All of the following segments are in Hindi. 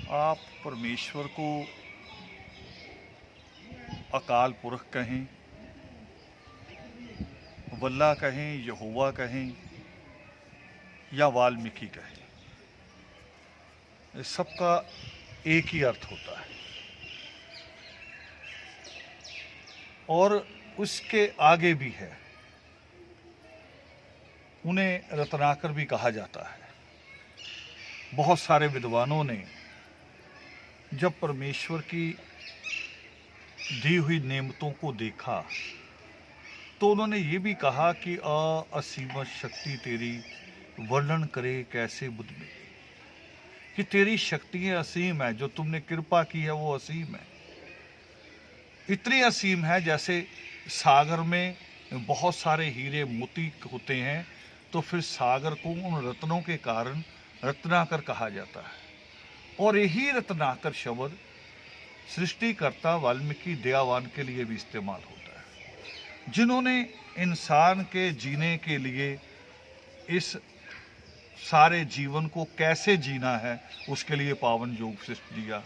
आप परमेश्वर को अकाल पुरख कहें, वल्ला कहें, यहोवा कहें या वाल्मीकि कहें, इस सबका एक ही अर्थ होता है और उसके आगे भी है। उन्हें रत्नाकर भी कहा जाता है। बहुत सारे विद्वानों ने जब परमेश्वर की दी हुई नेमतों को देखा तो उन्होंने ये भी कहा कि असीमत शक्ति तेरी वर्णन करे कैसे बुद्ध में, कि तेरी शक्तियाँ असीम है, जो तुमने कृपा की है वो असीम है। इतनी असीम है जैसे सागर में बहुत सारे हीरे मोती होते हैं तो फिर सागर को उन रत्नों के कारण रत्नाकर कहा जाता है। और यही रत्नाकर शब्द सृष्टिकर्ता वाल्मीकि दयावान के लिए भी इस्तेमाल होता है, जिन्होंने इंसान के जीने के लिए इस सारे जीवन को कैसे जीना है उसके लिए पावन योग सृष्टि दिया।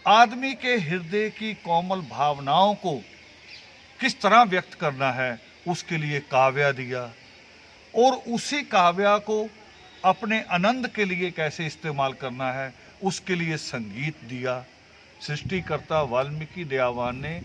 आदमी के हृदय की कोमल भावनाओं को किस तरह व्यक्त करना है उसके लिए काव्य दिया, और उसी काव्य को अपने आनंद के लिए कैसे इस्तेमाल करना है उसके लिए संगीत दिया। सृष्टिकर्ता वाल्मीकि दयावान ने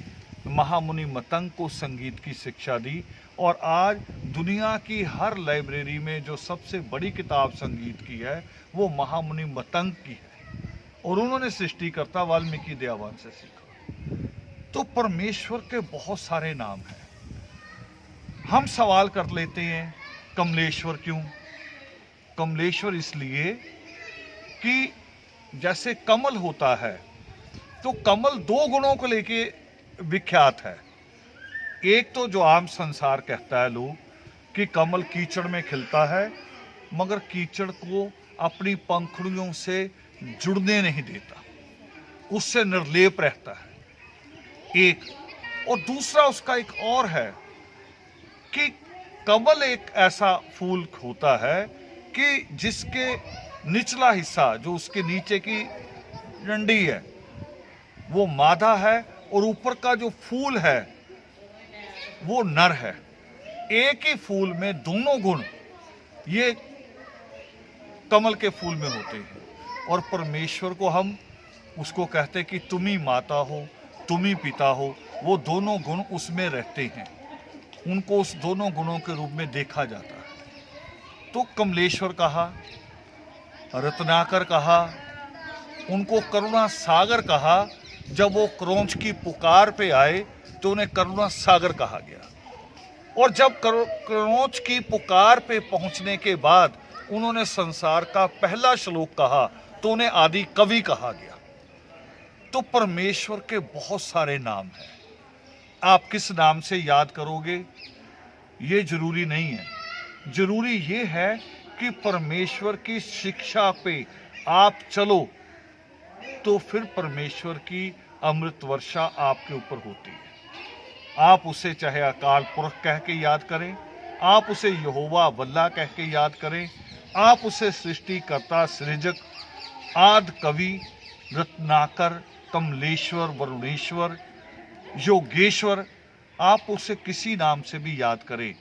महामुनि मतंग को संगीत की शिक्षा दी और आज दुनिया की हर लाइब्रेरी में जो सबसे बड़ी किताब संगीत की है वो महामुनि मतंग की है और उन्होंने सृष्टिकर्ता वाल्मीकि दयावान से सीखा। तो परमेश्वर के बहुत सारे नाम हैं। हम सवाल कर लेते हैं कमलेश्वर क्यों? कमलेश्वर इसलिए कि जैसे कमल होता है तो कमल दो गुणों को लेके विख्यात है। एक तो जो आम संसार कहता है लोग कि कमल कीचड़ में खिलता है मगर कीचड़ को अपनी पंखुड़ियों से जुड़ने नहीं देता, उससे निर्लेप रहता है एक। और दूसरा उसका एक और है कि कमल एक ऐसा फूल होता है कि जिसके निचला हिस्सा जो उसके नीचे की डंडी है वो मादा है और ऊपर का जो फूल है वो नर है। एक ही फूल में दोनों गुण ये कमल के फूल में होते हैं। और परमेश्वर को हम उसको कहते हैं कि तुम ही माता हो, तुम ही पिता हो, वो दोनों गुण उसमें रहते हैं, उनको उस दोनों गुणों के रूप में देखा जाता है। तो कमलेश्वर कहा, रत्नाकर कहा, उनको करुणा सागर कहा। जब वो क्रौंच की पुकार पे आए तो उन्हें करुणा सागर कहा गया और जब क्रौंच की पुकार पे पहुंचने के बाद उन्होंने संसार का पहला श्लोक कहा तो उन्हें आदि कवि कहा गया। तो परमेश्वर के बहुत सारे नाम हैं। आप किस नाम से याद करोगे ये जरूरी नहीं है। जरूरी ये है कि परमेश्वर की शिक्षा पे आप चलो तो फिर परमेश्वर की अमृत वर्षा आपके ऊपर होती है। आप उसे चाहे अकाल पुरख कह के याद करें, आप उसे यहोवा वल्ला कह के याद करें, आप उसे सृष्टिकर्ता सृजक आदि कवि रत्नाकर कमलेश्वर वरुणेश्वर योगेश्वर, आप उसे किसी नाम से भी याद करें,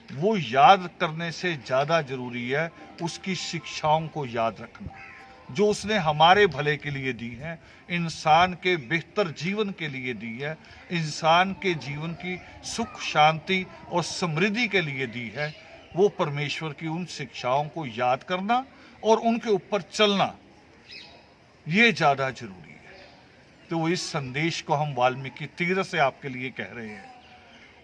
वो याद करने से ज़्यादा जरूरी है उसकी शिक्षाओं को याद रखना जो उसने हमारे भले के लिए दी है, इंसान के बेहतर जीवन के लिए दी है, इंसान के जीवन की सुख शांति और समृद्धि के लिए दी है। वो परमेश्वर की उन शिक्षाओं को याद करना और उनके ऊपर चलना ये ज़्यादा जरूरी है। तो इस संदेश को हम वाल्मीकि तीर्थ से आपके लिए कह रहे हैं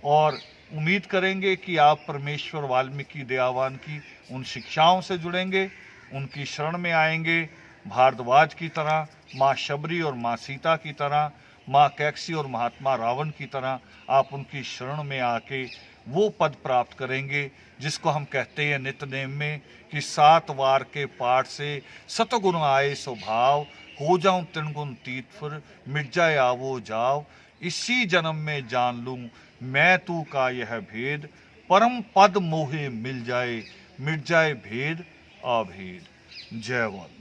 और उम्मीद करेंगे कि आप परमेश्वर वाल्मीकि दयावान की उन शिक्षाओं से जुड़ेंगे, उनकी शरण में आएंगे। भारद्वाज की तरह, माँ शबरी और माँ सीता की तरह, माँ कैकसी और महात्मा रावण की तरह आप उनकी शरण में आके वो पद प्राप्त करेंगे जिसको हम कहते हैं नित्यनेम में कि 7 वार के पाठ से सतगुण आए स्वभाव, हो जाऊं त्रिगुण तीर्थपुर, मिट जाए आवो जाओ, इसी जन्म में जान लूं मैं तू का यह भेद, परम पद मोहे मिल जाए, मिट जाए भेद अभेद। जय वाल्मीकि।